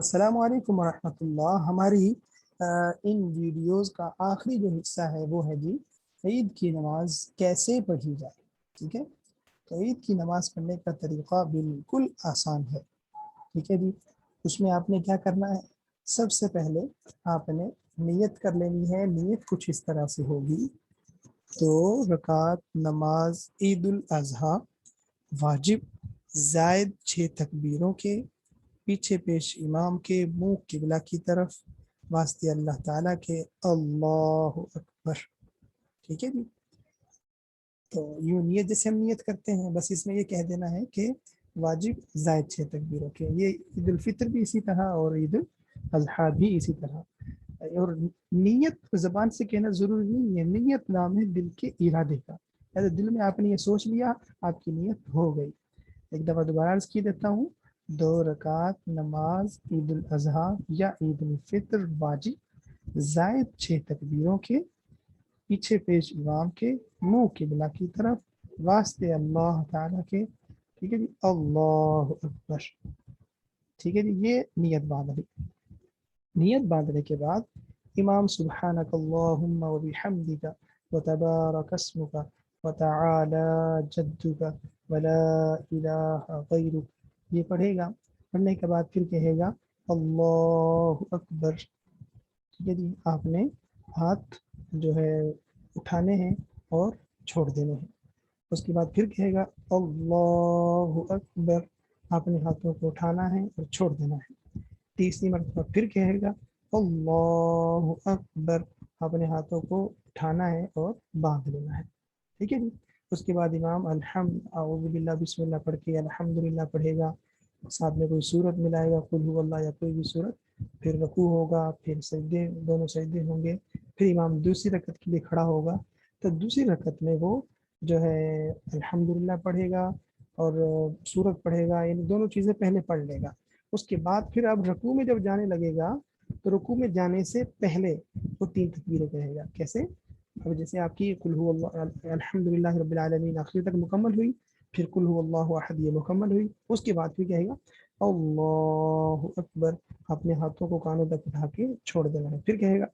السلام علیکم ورحمۃ اللہ۔ ہماری ان ویڈیوز کا آخری جو حصہ ہے وہ ہے جی عید کی نماز کیسے پڑھی جائے۔ ٹھیک ہے، تو عید کی نماز پڑھنے کا طریقہ بالکل آسان ہے۔ ٹھیک ہے جی، اس میں آپ نے کیا کرنا ہے، سب سے پہلے آپ نے نیت کر لینی ہے۔ نیت کچھ اس طرح سے ہوگی: 2 رکعت نماز عید الاضحیٰ واجب زائد 6 تکبیروں کے، پیچھے پیش امام کے، منہ قبلہ کی طرف، واسطے اللہ تعالیٰ کے، اللہ اکبر۔ ٹھیک ہے جی، تو یوں نیت جیسے ہم نیت کرتے ہیں، بس اس میں یہ کہہ دینا ہے کہ واجب زائد 6 تکبیروں کے۔ یہ عید الفطر بھی اسی طرح اور عید الاضحیٰ بھی اسی طرح۔ اور نیت زبان سے کہنا ضروری نہیں ہے، نیت نام ہے دل کے ارادے کا۔ اگر دل میں آپ نے یہ سوچ لیا، آپ کی نیت ہو گئی۔ ایک دفعہ دوبارہ عرض کی دیتا ہوں: 2 رکعت نماز عید الاضحیٰ یا عید الفطر واجب زائد 6 تکبیروں کے، پیچھے پیش امام کے، منہ قبلہ کی طرف، واسطے اللہ تعالیٰ کے۔ ٹھیک ہے جی، اللہ اکبر۔ ٹھیک ہے جی، یہ نیت باندھ لی۔ نیت باندھنے کے بعد امام سبحانک اللہم و بحمدک وتبارک اسمک وتعالی جدک ولا الہ غیرک، یہ پڑھے گا۔ پڑھنے کے بعد پھر کہے گا اللہ اکبر۔ ٹھیک ہے جی، آپ نے ہاتھ جو ہے اٹھانے ہیں اور چھوڑ دینے ہیں۔ اس کے بعد پھر کہے گا اللہ اکبر، آپ نے ہاتھوں کو اٹھانا ہے اور چھوڑ دینا ہے۔ تیسری مرتبہ پھر کہے گا اللہ اکبر، اپنے ہاتھوں کو اٹھانا ہے اور باندھ لینا ہے۔ ٹھیک ہے جی، اس کے بعد امام اعوذ باللہ بسم اللہ پڑھ کے الحمدللہ پڑھے گا، ساتھ میں کوئی صورت ملائے گا، قل هو اللہ یا کوئی بھی صورت، پھر رکوع ہوگا، پھر سجدے، دونوں سجدے ہوں گے، پھر امام دوسری رکعت کے لیے کھڑا ہوگا، تو دوسری رکعت میں وہ جو ہے الحمدللہ پڑھے گا اور صورت پڑھے گا، یعنی دونوں چیزیں پہلے پڑھ لے گا۔ اس کے بعد پھر اب رکوع میں جب جانے لگے گا تو رکوع میں جانے سے پہلے وہ 3 تکبیریں کہے گا۔ کیسے؟ اب جیسے آپ کی قل هو اللہ الحمدللہ رب العالمین آخری تک مکمل ہوئی، پھر قل هو اللہ احد یہ مکمل ہوئی، اس کے بعد پھر کہے گا اللہ اکبر، اپنے ہاتھوں کو کانوں تک اٹھا کے چھوڑ دینا ہے، پھر کہے گا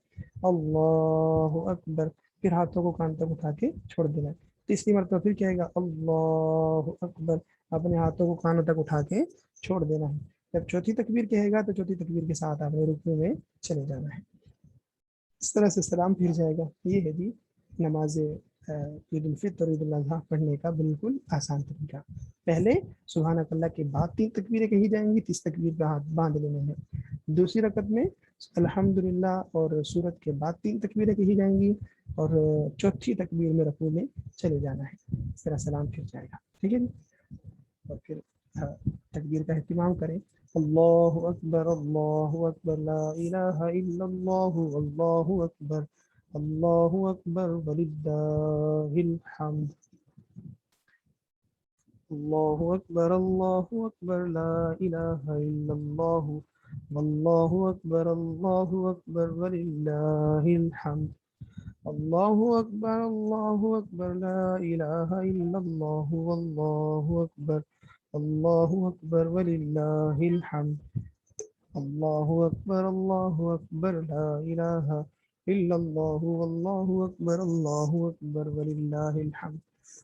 اللہ اکبر، پھر ہاتھوں کو کان تک اٹھا کے چھوڑ دینا ہے۔ تیسری مرتبہ پھر کہے گا اللہ اکبر، اپنے ہاتھوں کو کانوں تک اٹھا کے چھوڑ دینا ہے۔ جب چوتھی تکبیر کہے گا تو چوتھی تکبیر کے ساتھ آپ نے رکوع میں چلے جانا ہے۔ اس طرح سے سلام پھر جائے گا۔ یہ ہے جی نماز عید الفطر اور عید الاضحیٰ پڑھنے کا بالکل آسان طریقہ۔ پہلے سبحانک اللہ کے بعد 3 تکبیریں کہی جائیں گی، 30 تکبیر کا ہاتھ باندھ لینے ہیں۔ دوسری رکعت میں الحمدللہ اور سورت کے بعد 3 تکبیریں کہی جائیں گی، اور چوتھی تکبیر میں رکوع میں چلے جانا ہے۔ اس طرح سلام پھر جائے گا۔ ٹھیک ہے جی، اور پھر تکبیر کا اہتمام کریں۔ اللہ اکبر لا الہ الا اللہ، اللہ اکبر، اللہ اکبر وللہ الحمد، اللہ اکبر لا الہ الا اللہ، واللہ اکبر وللہ الحمد، اللہ اکبر لا الہ الا اللہ، واللہ اکبر وللہ الحمد، اللہ اکبر لا الہ الا اللہ، واللہ اکبر وللہ الحمد۔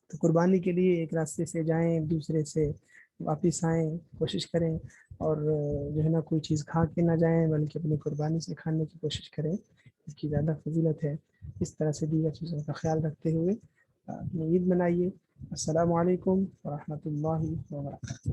تو قربانی کے لیے ایک راستے سے جائیں، دوسرے سے واپس آئیں، کوشش کریں، اور جو ہے نا کوئی چیز کھا کے نہ جائیں بلکہ اپنی قربانی سے کھانے کی کوشش کریں، اس کی زیادہ فضیلت ہے۔ اس طرح سے دیگر چیزوں کا خیال رکھتے ہوئے اپنی عید منائیے۔ السلام علیکم ورحمۃ اللہ وبرکاتہ۔